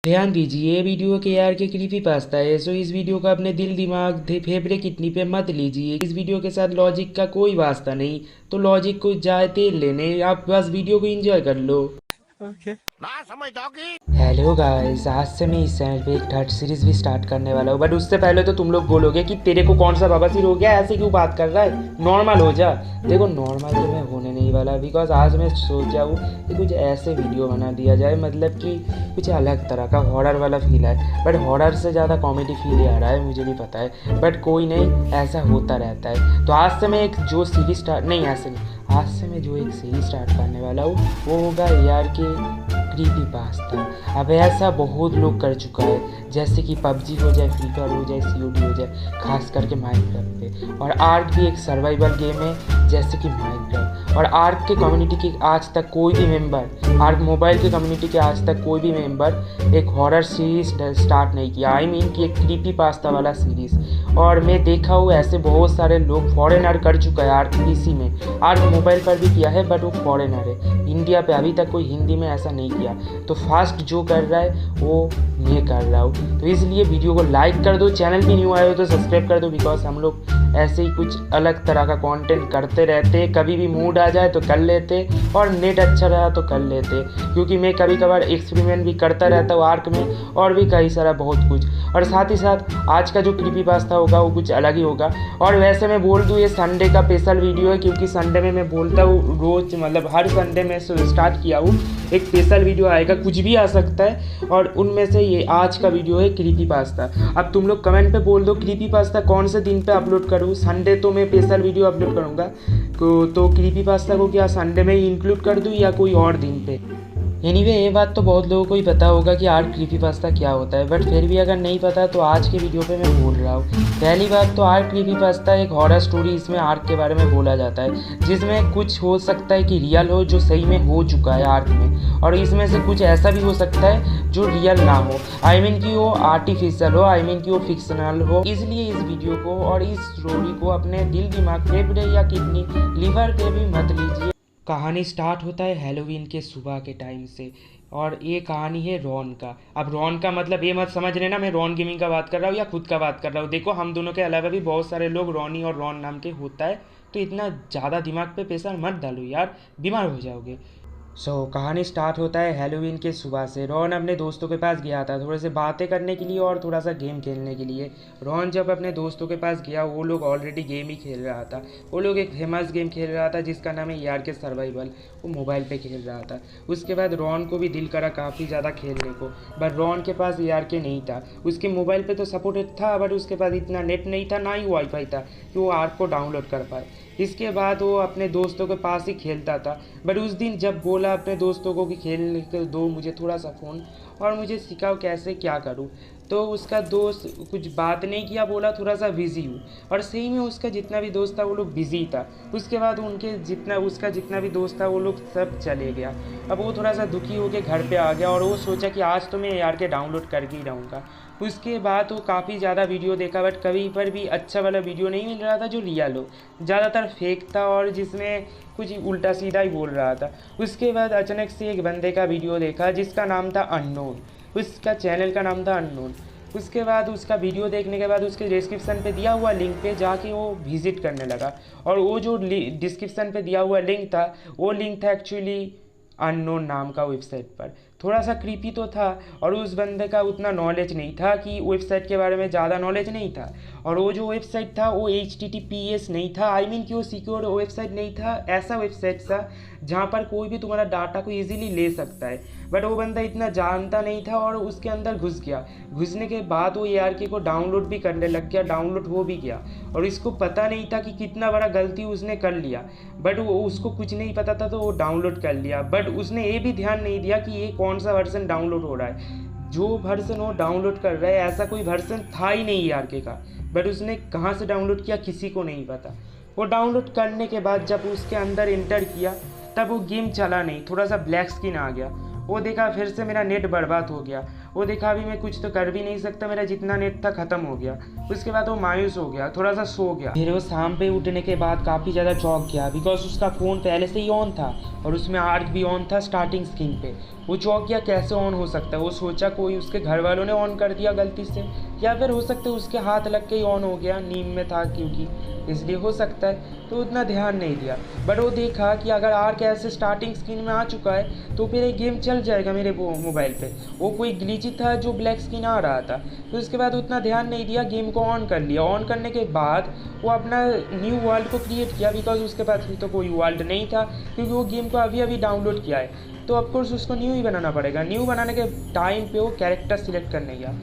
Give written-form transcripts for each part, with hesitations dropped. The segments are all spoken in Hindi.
ध्यान दीजिए, ये वीडियो के यार के क्रीपी पास्ता है, सो इस वीडियो को अपने दिल दिमाग फेफड़े किडनी पे मत लीजिए। इस वीडियो के साथ लॉजिक का कोई वास्ता नहीं, तो लॉजिक को जाए तेल लेने, आप बस वीडियो को एंजॉय कर लो। हेलो गाइस, आज से मैं इस चैनल पे एक थर्ड सीरीज भी स्टार्ट करने वाला हूँ। बट उससे पहले तो तुम लोग बोलोगे कि तेरे को कौन सा बवासीर हो गया, ऐसे क्यों बात कर रहा है, नॉर्मल हो जा। देखो नॉर्मल तो मैं होने नहीं वाला, बिकॉज आज मैं सोचा हूँ कि कुछ ऐसे वीडियो बना दिया जाए, मतलब कि कुछ अलग तरह का हॉरर वाला फील है। बट हॉरर से ज़्यादा कॉमेडी फील ही आ रहा है, मुझे भी पता है, बट कोई नहीं, ऐसा होता रहता है। तो आज से मैं एक जो सीरीज स्टार्ट नहीं, ऐसे नहीं, आज से मैं जो एक सीरीज स्टार्ट करने वाला हूँ वो होगा यार के क्रीपी पास्ता। अब ऐसा बहुत लोग कर चुका है, जैसे कि पबजी हो जाए, फ्री फायर हो जाए, सीओडी हो जाए, खास करके माइनक्राफ्ट पे। और आर्क भी एक सर्वाइवल गेम है, जैसे कि माइनक्राफ्ट। और आर्क के कम्युनिटी के आज तक कोई भी मेंबर, आर्क मोबाइल के कम्युनिटी के आज तक कोई भी मेंबर एक हॉरर सीरीज स्टार्ट नहीं किया, आई मीन कि एक क्रीपी पास्ता वाला सीरीज़। और मैं देखा हूँ ऐसे बहुत सारे लोग, फॉरेनर कर चुका है आर्क पीसी में, आर्क मोबाइल पर भी किया है, बट वो फॉरेनर है, इंडिया पे अभी तक कोई हिंदी में ऐसा नहीं किया। तो फास्ट जो कर रहा है वो मैं कर रहा हूँ, तो इसलिए वीडियो को लाइक कर दो, चैनल भी न्यू आए हो तो सब्सक्राइब कर दो, बिकॉज हम लोग ऐसे ही कुछ अलग तरह का कंटेंट करते रहते, कभी भी मूड आ जाए तो कर लेते, और नेट अच्छा रहा तो कर लेते, क्योंकि मैं कभी कभार एक्सपेरिमेंट भी करता रहता हूँ आर्क में, और भी कई सारा बहुत कुछ। और साथ ही साथ आज का जो क्रीपी पास्ता होगा वो कुछ अलग ही होगा। और वैसे मैं बोल दूँ ये संडे का स्पेशल वीडियो है, क्योंकि संडे में मैं बोलता हूँ रोज, मतलब हर संडे में स्टार्ट किया हूँ एक स्पेशल वीडियो आएगा, कुछ भी आ सकता है, और उनमें से ये आज का वीडियो है क्रीपी पास्ता। अब तुम लोग कमेंट पे बोल दो क्रीपी पास्ता कौन से दिन पे अपलोड करूँ। संडे तो मैं स्पेशल वीडियो अपलोड करूँगा, तो क्रीपी पास्ता को क्या संडे में ही इंक्लूड कर दूँ या कोई और दिन पे। एनीवे ये बात तो बहुत लोगों को ही पता होगा कि आर्क क्रीपी पास्ता क्या होता है, बट फिर भी अगर नहीं पता तो आज की वीडियो पे मैं बोल रहा हूँ। पहली बात तो आर्क क्रीपी पास्ता एक हॉरर स्टोरी, इसमें आर्क के बारे में बोला जाता है, जिसमें कुछ हो सकता है कि रियल हो, जो सही में हो चुका है आर्क में, और इसमें से कुछ ऐसा भी हो सकता है जो रियल ना हो, आई मीन कि वो आर्टिफिशियल हो, आई मीन कि वो फिक्शनल हो। इसलिए इस वीडियो को और इस स्टोरी को अपने दिल दिमाग, फेफड़े या किडनी लीवर पे भी मत लीजिए। कहानी स्टार्ट होता है हैलोवीन के सुबह के टाइम से, और ये कहानी है रॉन का। अब रॉन का मतलब ये मत समझ लेना मैं रॉन गेमिंग का बात कर रहा हूँ या खुद का बात कर रहा हूँ। देखो हम दोनों के अलावा भी बहुत सारे लोग रॉनी और रॉन नाम के होता है, तो इतना ज़्यादा दिमाग पे प्रेशर मत डालो यार, बीमार हो जाओगे। कहानी स्टार्ट होता है हैलोवीन के सुबह से। रॉन अपने दोस्तों के पास गया था थोड़े से बातें करने के लिए और थोड़ा सा गेम खेलने के लिए। रॉन जब अपने दोस्तों के पास गया, वो लोग ऑलरेडी गेम ही खेल रहा था। वो लोग एक फेमस गेम खेल रहा था जिसका नाम है यार के सर्वाइवल, वो मोबाइल पे खेल रहा था। उसके बाद रॉन को भी दिल करा काफ़ी ज़्यादा खेलने को, बट रॉन के पास यार के नहीं था। उसके मोबाइल पे तो सपोर्टेड था, बट उसके पास इतना नेट नहीं था, ना ही वाईफाई था कि वो आर्क को डाउनलोड कर पाए। इसके बाद वो अपने दोस्तों के पास ही खेलता था, बट उस दिन जब बोला अपने दोस्तों को कि खेलने को दो मुझे थोड़ा सा फ़ोन, और मुझे सिखाओ कैसे क्या करूँ, तो उसका दोस्त कुछ बात नहीं किया, बोला थोड़ा सा बिज़ी हूँ। और सही में उसका जितना भी दोस्त था वो लोग बिज़ी था। उसके बाद उसका जितना भी दोस्त था वो लोग सब चले गया। अब वो थोड़ा सा दुखी होकर घर पे आ गया, और वो सोचा कि आज तो मैं यार के डाउनलोड करके ही रहूँगा। उसके बाद वो काफ़ी ज़्यादा वीडियो देखा, बट कभी पर भी अच्छा वाला वीडियो नहीं मिल रहा था जो रियल हो, ज़्यादातर फेक था और जिसमें कुछ उल्टा सीधा ही बोल रहा था। उसके बाद अचानक से एक बंदे का वीडियो देखा जिसका नाम था अननोन, उसका चैनल का नाम था अननोन। उसके बाद उसका वीडियो देखने के बाद उसके डिस्क्रिप्शन पे दिया हुआ लिंक पे जाके वो विज़िट करने लगा, और वो जो डिस्क्रिप्शन पे दिया हुआ लिंक था वो लिंक था एक्चुअली अननोन नाम का वेबसाइट पर। थोड़ा सा क्रीपी तो था, और उस बंदे का उतना नॉलेज नहीं था, कि वेबसाइट के बारे में ज़्यादा नॉलेज नहीं था। और वो जो वेबसाइट था वो HTTPS नहीं था, आई मीन कि वो सिक्योर वेबसाइट नहीं था, ऐसा वेबसाइट था जहाँ पर कोई भी तुम्हारा डाटा को ईजिली ले सकता है। बट वो बंदा इतना जानता नहीं था और उसके अंदर घुस गया। घुसने के बाद वो ARK को डाउनलोड भी करने लग गया, डाउनलोड हो भी गया, और इसको पता नहीं था कि कितना बड़ा गलती उसने कर लिया। बट वो उसको कुछ नहीं पता था, तो वो डाउनलोड कर लिया। बट उसने ये भी ध्यान नहीं दिया कि ये कौन सा वर्जन डाउनलोड हो रहा है। जो वर्जन वो डाउनलोड कर रहा है ऐसा कोई वर्जन था ही नहीं ARK का, बट उसने कहाँ से डाउनलोड किया किसी को नहीं पता। वो डाउनलोड करने के बाद जब उसके अंदर इंटर किया तब वो गेम चला नहीं, थोड़ा सा ब्लैक स्क्रीन आ गया। वो देखा फिर से मेरा नेट बर्बाद हो गया। वो देखा अभी मैं कुछ तो कर भी नहीं सकता, मेरा जितना नेट था ख़त्म हो गया। उसके बाद वो मायूस हो गया, थोड़ा सा सो गया। फिर वो शाम पे उठने के बाद काफ़ी ज़्यादा चौंक गया, बिकॉज उसका फ़ोन पहले से ही ऑन था और उसमें आर्क भी ऑन था स्टार्टिंग स्क्रीन पे। वो चौंक गया, कैसे ऑन हो सकता है। वो सोचा कोई उसके घर वालों ने ऑन कर दिया गलती से, या फिर हो सकता है उसके हाथ लग के ही ऑन हो गया, नींद में था क्योंकि, इसलिए हो सकता है। तो उतना ध्यान नहीं दिया, बट वो देखा कि अगर आर्क ऐसे स्टार्टिंग स्क्रीन में आ चुका है तो फिर एक गेम चल जाएगा मेरे मोबाइल पे। वो कोई ग्लिची था जो ब्लैक स्क्रीन आ रहा था। तो उसके बाद उतना ध्यान नहीं दिया, गेम को ऑन कर लिया। ऑन करने के बाद वो अपना न्यू वर्ल्ड को क्रिएट किया, बिकॉज उसके पास भी तो कोई वर्ल्ड नहीं था, क्योंकि वो गेम को अभी अभी डाउनलोड किया है। तो ऑफकोर्स उसको न्यू ही बनाना पड़ेगा। न्यू बनाने के टाइम पे वो कैरेक्टर सिलेक्ट करने गया।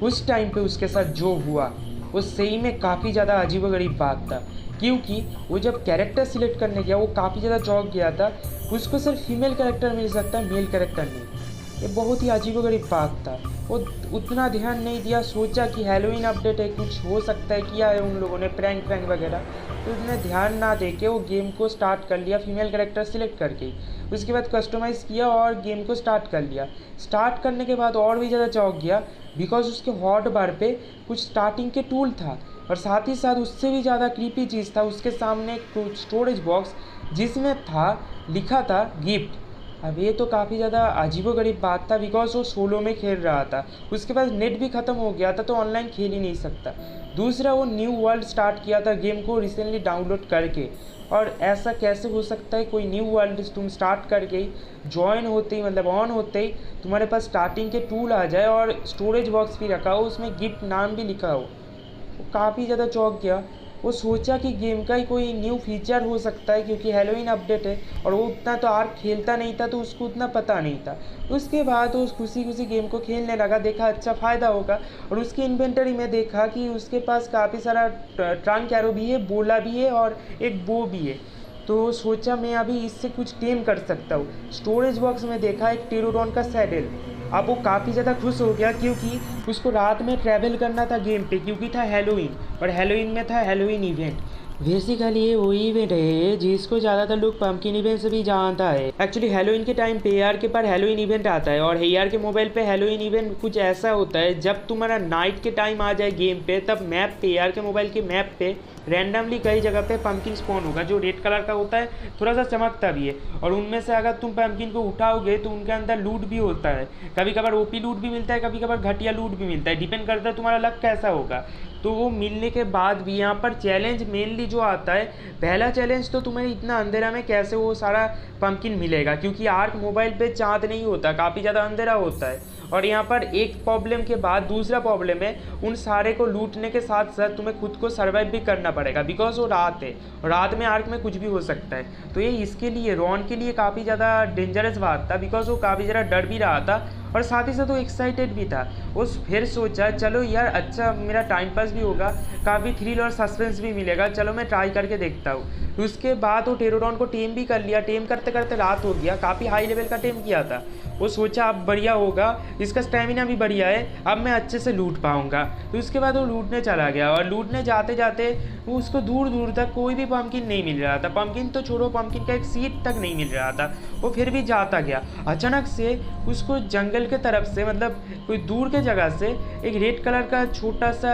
उस टाइम पे उसके साथ जो हुआ वो सही में काफ़ी ज़्यादा अजीबोगरीब बात था, क्योंकि वो जब कैरेक्टर सिलेक्ट करने गया वो काफ़ी ज़्यादा चौंक गया था। उसको सिर्फ फीमेल कैरेक्टर मिल सकता है, मेल कैरेक्टर नहीं। ये बहुत ही अजीबोगरीब बात था। वो उतना ध्यान नहीं दिया, सोचा कि हैलोवीन अपडेट है, कुछ हो सकता है, किया है उन लोगों ने प्रैंक वगैरह। तो उसने ध्यान ना दे के वो गेम को स्टार्ट कर लिया फीमेल कैरेक्टर सिलेक्ट करके। उसके बाद कस्टमाइज़ किया और गेम को स्टार्ट कर लिया। स्टार्ट करने के बाद और भी ज़्यादा चौंक गया, बिकॉज उसके हॉट बार पे कुछ स्टार्टिंग के टूल था, और साथ ही साथ उससे भी ज़्यादा क्रीपी चीज़ था। उसके सामने कुछ स्टोरेज बॉक्स जिसमें था लिखा था गिफ्ट। अब ये तो काफ़ी ज़्यादा अजीबोगरीब बात था, बिकॉज वो सोलो में खेल रहा था। उसके पास नेट भी ख़त्म हो गया था, तो ऑनलाइन खेल ही नहीं सकता। दूसरा, वो न्यू वर्ल्ड स्टार्ट किया था गेम को रिसेंटली डाउनलोड करके। और ऐसा कैसे हो सकता है, कोई न्यू वर्ल्ड तुम स्टार्ट करके ही ज्वाइन होते ही, मतलब ऑन होते ही तुम्हारे पास स्टार्टिंग के टूल आ जाए और स्टोरेज बॉक्स भी रखा हो, उसमें गिफ्ट नाम भी लिखा हो। वो काफ़ी ज़्यादा चौंक गया। वो सोचा कि गेम का ही कोई न्यू फीचर हो सकता है, क्योंकि हैलोवीन अपडेट है, और वो उतना तो आर्क खेलता नहीं था, तो उसको उतना पता नहीं था। उसके बाद वो खुशी खुशी गेम को खेलने लगा, देखा अच्छा फ़ायदा होगा, और उसकी इन्वेंटरी में देखा कि उसके पास काफ़ी सारा ट्रंक एरो भी है, बोला भी है, और एक बो भी है। तो सोचा मैं अभी इससे कुछ टेम कर सकता हूँ। स्टोरेज बॉक्स में देखा एक टेरोडॉन का सैडल। अब वो काफ़ी ज़्यादा खुश हो गया, क्योंकि उसको रात में ट्रैवल करना था गेम पे, क्योंकि था हैलोवीन, और हैलोवीन में था हैलोवीन इवेंट। बेसिकली ये वो इवेंट है जिसको ज़्यादातर लोग पम्पकिन इवेंट से भी जानता है। एक्चुअली हैलोवीन के टाइम पे AR के पर हैलोवीन इवेंट आता है, और AR के मोबाइल पे हैलोवीन इवेंट कुछ ऐसा होता है, जब तुम्हारा नाइट के टाइम आ जाए गेम पे, तब मैप पे, AR के मोबाइल के मैप पे रैंडमली कई जगह पे पम्पकिन स्पॉन होगा, जो रेड कलर का होता है, थोड़ा सा चमकता भी है। और उनमें से अगर तुम पम्पकिन को उठाओगे तो उनके अंदर लूट भी होता है। कभी कभार OP लूट भी मिलता है, कभी कभार घटिया लूट भी मिलता है, डिपेंड करता है तुम्हारा लक कैसा होगा। तो वो मिलने के बाद भी यहाँ पर चैलेंज मेनली जो आता है, पहला चैलेंज तो तुम्हें इतना अंधेरा में कैसे वो सारा पम्पकिन मिलेगा, क्योंकि आर्क मोबाइल पे चाँद नहीं होता, काफ़ी ज़्यादा अंधेरा होता है। और यहाँ पर एक प्रॉब्लम के बाद दूसरा प्रॉब्लम है, उन सारे को लूटने के साथ साथ तुम्हें खुद को सर्वाइव भी करना पड़ेगा, बिकॉज वो रात है, और रात में आर्क में कुछ भी हो सकता है। तो ये इसके लिए, रॉन के लिए काफ़ी ज़्यादा डेंजरस बात था, बिकॉज वो काफ़ी ज़्यादा डर भी रहा था, और साथ ही साथ वो एक्साइटेड भी था। वो फिर सोचा चलो यार, अच्छा मेरा टाइम पास भी होगा, काफ़ी थ्रिल और सस्पेंस भी मिलेगा, चलो मैं ट्राई करके देखता हूँ। उसके बाद वो टेरोडॉन को टेम भी कर लिया। टेम करते करते रात हो गया, काफ़ी हाई लेवल का टेम किया था। वो सोचा अब बढ़िया होगा, इसका स्टेमिना भी बढ़िया है, अब मैं अच्छे से लूट पाऊंगा। तो उसके बाद वो लूटने चला गया, और लूटने जाते जाते वो उसको दूर दूर तक कोई भी पम्पकिन नहीं मिल रहा था। पम्पकिन तो छोड़ो, पम्पकिन का एक सीट तक नहीं मिल रहा था। वो फिर भी जाता गया। अचानक से उसको जंगल के तरफ से, मतलब कोई दूर के जगह से, एक रेड कलर का छोटा सा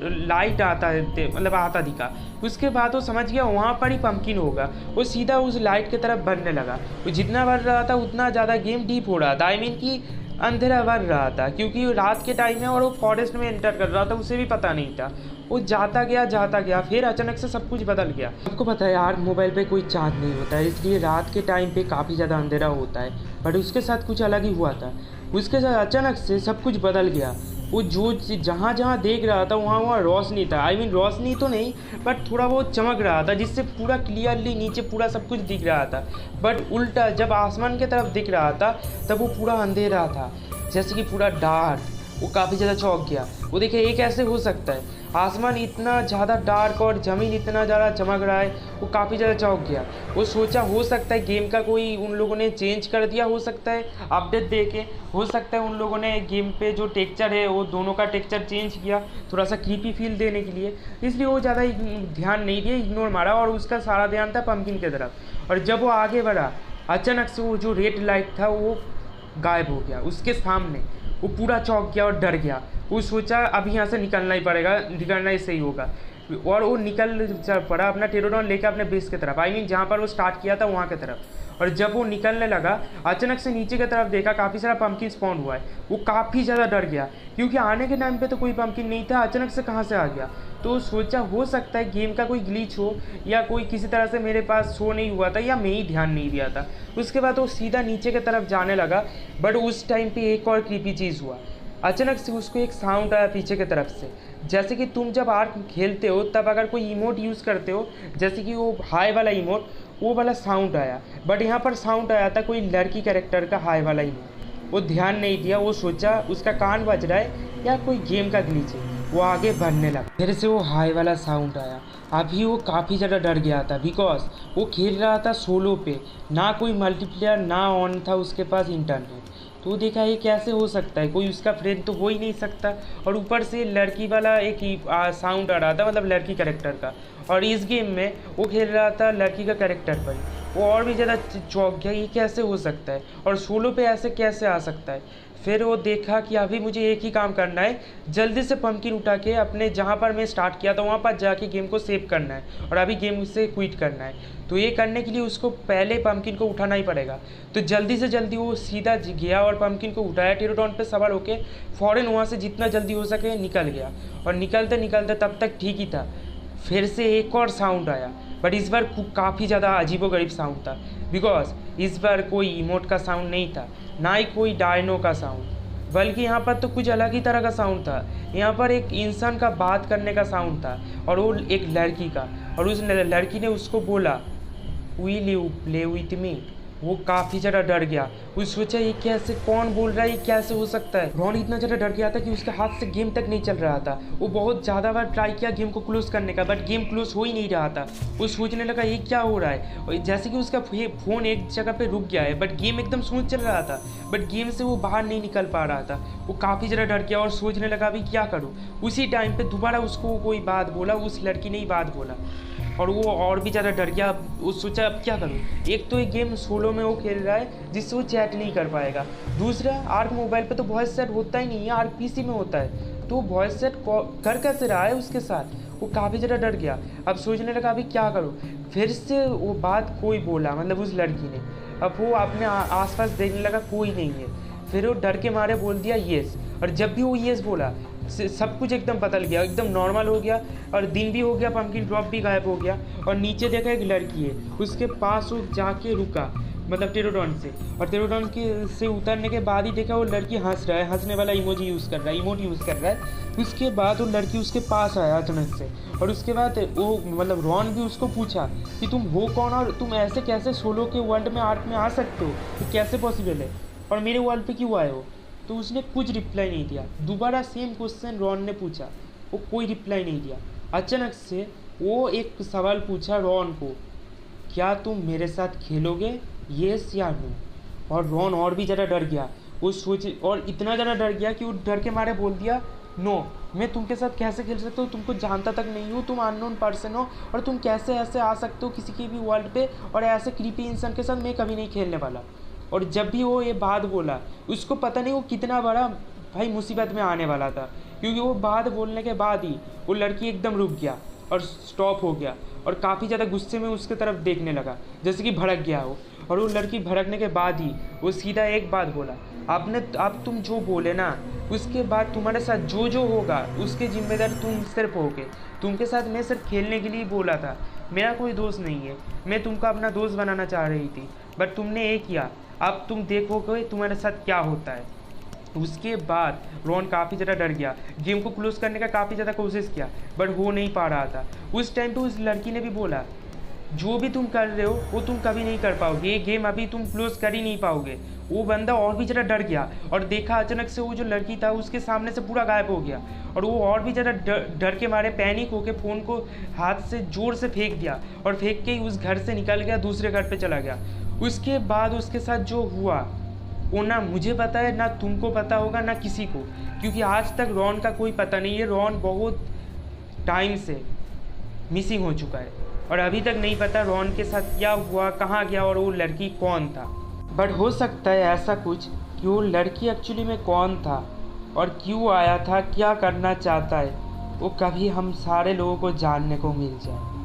लाइट आता दिखा। उसके बाद वो समझ गया वहाँ पर ही पम्पकिन होगा। वो सीधा उस लाइट की तरफ बढ़ने लगा। वो जितना बढ़ रहा था उतना ज़्यादा गेम डीप हो रहा था, आई मीन कि अंधेरा बढ़ रहा था, क्योंकि रात के टाइम है और वो फॉरेस्ट में एंटर कर रहा था, उसे भी पता नहीं था। वो जाता गया, फिर अचानक से सब कुछ बदल गया। आपको पता है यार, मोबाइल पे कोई चार्ज नहीं होता है, इसलिए रात के टाइम पे काफ़ी ज़्यादा अंधेरा होता है। बट उसके साथ कुछ अलग ही हुआ था। उसके साथ अचानक से सब कुछ बदल गया। वो जो जहाँ जहाँ देख रहा था वहाँ वहाँ रोशनी था, आई मीन रोशनी तो नहीं, बट थोड़ा बहुत चमक रहा था, जिससे पूरा क्लियरली नीचे पूरा सब कुछ दिख रहा था। बट उल्टा जब आसमान की तरफ दिख रहा था तब वो पूरा अंधेरा था, जैसे कि पूरा डार्क। वो काफ़ी ज़्यादा चौंक गया। वो देखे ये कैसे हो सकता है, आसमान इतना ज़्यादा डार्क और ज़मीन इतना ज़्यादा चमक रहा है। वो काफ़ी ज़्यादा चौंक गया। वो सोचा हो सकता है गेम का कोई उन लोगों ने चेंज कर दिया, हो सकता है अपडेट दे के, हो सकता है उन लोगों ने गेम पे जो टेक्सचर है वो दोनों का टेक्सचर चेंज किया, थोड़ा सा क्रीपी फील देने के लिए। इसलिए वो ज़्यादा ध्यान नहीं दिया, इग्नोर मारा, और उसका सारा ध्यान था पम्पकिन की तरफ। और जब वो आगे बढ़ा, अचानक से वो जो रेड लाइट था वो गायब हो गया उसके सामने। वो पूरा चौंक गया और डर गया। वो सोचा अब यहाँ से निकलना ही पड़ेगा, निकलना ही सही होगा। और वो निकल पड़ा अपना टेरोडॉन लेकर अपने बेस की तरफ, आई मीन जहाँ पर वो स्टार्ट किया था वहाँ की तरफ। और जब वो निकलने लगा अचानक से नीचे की तरफ देखा काफ़ी सारा पंपकिन स्पॉन हुआ है। वो काफ़ी ज़्यादा डर गया क्योंकि आने के टाइम पे तो कोई पंपकिन नहीं था, अचानक से कहाँ से आ गया। तो सोचा हो सकता है गेम का कोई ग्लिच हो या कोई किसी तरह से मेरे पास शो नहीं हुआ था या मैं ही ध्यान नहीं दिया था। उसके बाद वो सीधा नीचे की तरफ जाने लगा। बट उस टाइम पे एक और क्रीपी चीज़ हुआ। अचानक से उसको एक साउंड आया पीछे की तरफ से, जैसे कि तुम जब आर्क खेलते हो तब अगर कोई इमोट यूज़ करते हो जैसे कि वो हाई वाला इमोट, वो वाला साउंड आया। बट यहाँ पर साउंड आया था कोई लड़की कैरेक्टर का हाई वाला इमोट। वो ध्यान नहीं दिया, वो सोचा उसका कान बज रहा है या कोई गेम का ग्लिच है। वो आगे बढ़ने लगा, फिर से वो हाई वाला साउंड आया। अभी वो काफ़ी ज़्यादा डर गया था बिकॉज वो खेल रहा था सोलो पे, ना कोई मल्टीप्लेयर ना ऑन था उसके पास इंटरनेट। तो देखा ये कैसे हो सकता है, कोई उसका फ्रेंड तो हो ही नहीं सकता। और ऊपर से लड़की वाला एक साउंड आ रहा था, मतलब लड़की कैरेक्टर का। और इस गेम में वो खेल रहा था लड़की का कैरेक्टर पर। वो और भी ज़्यादा चौंक गया, ये कैसे हो सकता है और सोलो पे ऐसे कैसे आ सकता है। फिर वो देखा कि अभी मुझे एक ही काम करना है, जल्दी से पंपकिन उठा के अपने जहाँ पर मैं स्टार्ट किया था वहाँ पर जाके गेम को सेव करना है और अभी गेम से क्विट करना है। तो ये करने के लिए उसको पहले पंपकिन को उठाना ही पड़ेगा। तो जल्दी से जल्दी वो सीधा गया और पंपकिन को उठाया, टेरोडॉन पे सवार होके फ़ौरन वहाँ से जितना जल्दी हो सके निकल गया। और निकलते निकलते तब तक ठीक ही था, फिर से एक और साउंड आया। बट इस बार काफ़ी ज़्यादा अजीबोगरीब साउंड था बिकॉज इस बार कोई इमोट का साउंड नहीं था, ना ही कोई डायनो का साउंड, बल्कि यहाँ पर तो कुछ अलग ही तरह का साउंड था। यहाँ पर एक इंसान का बात करने का साउंड था और वो एक लड़की का। और उस लड़की ने उसको बोला will you play with me. वो काफ़ी ज़्यादा डर गया। वो सोचा ये कैसे, कौन बोल रहा है, ये कैसे हो सकता है। रॉन इतना ज़्यादा डर गया था कि उसके हाथ से गेम तक नहीं चल रहा था। वो बहुत ज़्यादा बार ट्राई किया गेम को क्लोज करने का, बट गेम क्लोज हो ही नहीं रहा था। वो सोचने लगा ये क्या हो रहा है, और जैसे कि उसका फ़ोन एक जगह पे रुक गया है, बट गेम एकदम स्मूथ चल रहा था, बट गेम से वो बाहर नहीं निकल पा रहा था। वो काफ़ी ज़्यादा डर गया और सोचने लगा अभी क्या करूँ। उसी टाइम पर दोबारा उसको कोई बात बोला, उस लड़की ने ही बात बोला और वो और भी ज़्यादा डर गया। वो सोचा अब क्या करूँ, एक तो ये गेम सोलो में वो खेल रहा है जिससे वो चैट नहीं कर पाएगा, दूसरा आर्क मोबाइल पे तो वॉइस सेट होता ही नहीं है, आर्क पीसी में होता है, तो वॉइस सेट कर कैसे रहा है उसके साथ। वो काफ़ी ज़्यादा डर गया। अब सोचने लगा अभी क्या करूँ। फिर से वो बात कोई बोला, मतलब उस लड़की ने। अब वो अपने आसपास देखने लगा, कोई नहीं है। फिर वो डर के मारे बोल दिया येस। और जब भी वो येस बोला सब कुछ एकदम बदल गया, एकदम नॉर्मल हो गया। और दिन भी हो गया, पंपकिन ड्रॉप भी गायब हो गया। और नीचे देखा एक लड़की है, उसके पास वो जाके रुका, मतलब टेरोडॉन से। और टेरोडॉन के से उतरने के बाद ही देखा वो लड़की हंस रहा है, हंसने वाला इमोट यूज़ कर रहा है। उसके बाद वो लड़की उसके पास आया अचानक से। और उसके बाद वो मतलब रॉन भी उसको पूछा कि तुम हो कौन और तुम ऐसे कैसे सोलो के वर्ल्ड में आर्क में आ सकते हो, तो कैसे पॉसिबल है, और मेरे वर्ल्ड पे क्यों आए हो। तो उसने कुछ रिप्लाई नहीं दिया। दोबारा सेम क्वेश्चन रॉन ने पूछा, वो कोई रिप्लाई नहीं दिया। अचानक से वो एक सवाल पूछा रॉन को, क्या तुम मेरे साथ खेलोगे, येस या नो। और रॉन और भी ज़्यादा डर गया। वो सोच, और इतना ज़्यादा डर गया कि वो डर के मारे बोल दिया नो, मैं तुमके साथ कैसे खेल सकता हूँ, तुमको जानता तक नहीं हूँ, तुम अननोन पर्सन हो, और तुम कैसे ऐसे आ सकते हो किसी के भी वर्ल्ड पे, और ऐसे क्रीपी इंसान के साथ मैं कभी नहीं खेलने वाला। और जब भी वो ये बात बोला, उसको पता नहीं वो कितना बड़ा भाई मुसीबत में आने वाला था, क्योंकि वो बात बोलने के बाद ही वो लड़की एकदम रुक गया और स्टॉप हो गया और काफ़ी ज़्यादा गुस्से में उसके तरफ देखने लगा, जैसे कि भड़क गया हो। और वो लड़की भड़कने के बाद ही वो सीधा एक बात बोला, अब तुम जो बोले ना, उसके बाद तुम्हारे साथ जो जो होगा उसके जिम्मेदार तुम सिर्फ होगे। तुमके साथ मैं सिर्फ खेलने के लिए बोला था, मेरा कोई दोस्त नहीं है, मैं तुमको अपना दोस्त बनाना चाह रही थी, बट तुमने ये किया, अब तुम देखोगे तुम्हारे साथ क्या होता है। उसके बाद रॉन काफ़ी ज़्यादा डर गया, गेम को क्लोज करने का काफ़ी ज़्यादा कोशिश किया, बट हो नहीं पा रहा था। उस टाइम पे उस लड़की ने भी बोला, जो भी तुम कर रहे हो वो तुम कभी नहीं कर पाओगे, ये गेम अभी तुम क्लोज कर ही नहीं पाओगे। वो बंदा और भी ज़्यादा डर गया और देखा अचानक से वो जो लड़की था उसके सामने से पूरा गायब हो गया। और वो और भी ज़्यादा डर के मारे पैनिक होके फ़ोन को हाथ से ज़ोर से फेंक दिया और फेंक के ही उस घर से निकल गया, दूसरे घर पे चला गया। उसके बाद उसके साथ जो हुआ वो ना मुझे पता है, ना तुमको पता होगा, ना किसी को, क्योंकि आज तक रॉन का कोई पता नहीं है। रॉन बहुत टाइम से मिसिंग हो चुका है और अभी तक नहीं पता रॉन के साथ क्या हुआ, कहाँ गया और वो लड़की कौन था। बट हो सकता है ऐसा कुछ कि वो लड़की एक्चुअली में कौन था और क्यों आया था, क्या करना चाहता है, वो कभी हम सारे लोगों को जानने को मिल जाए।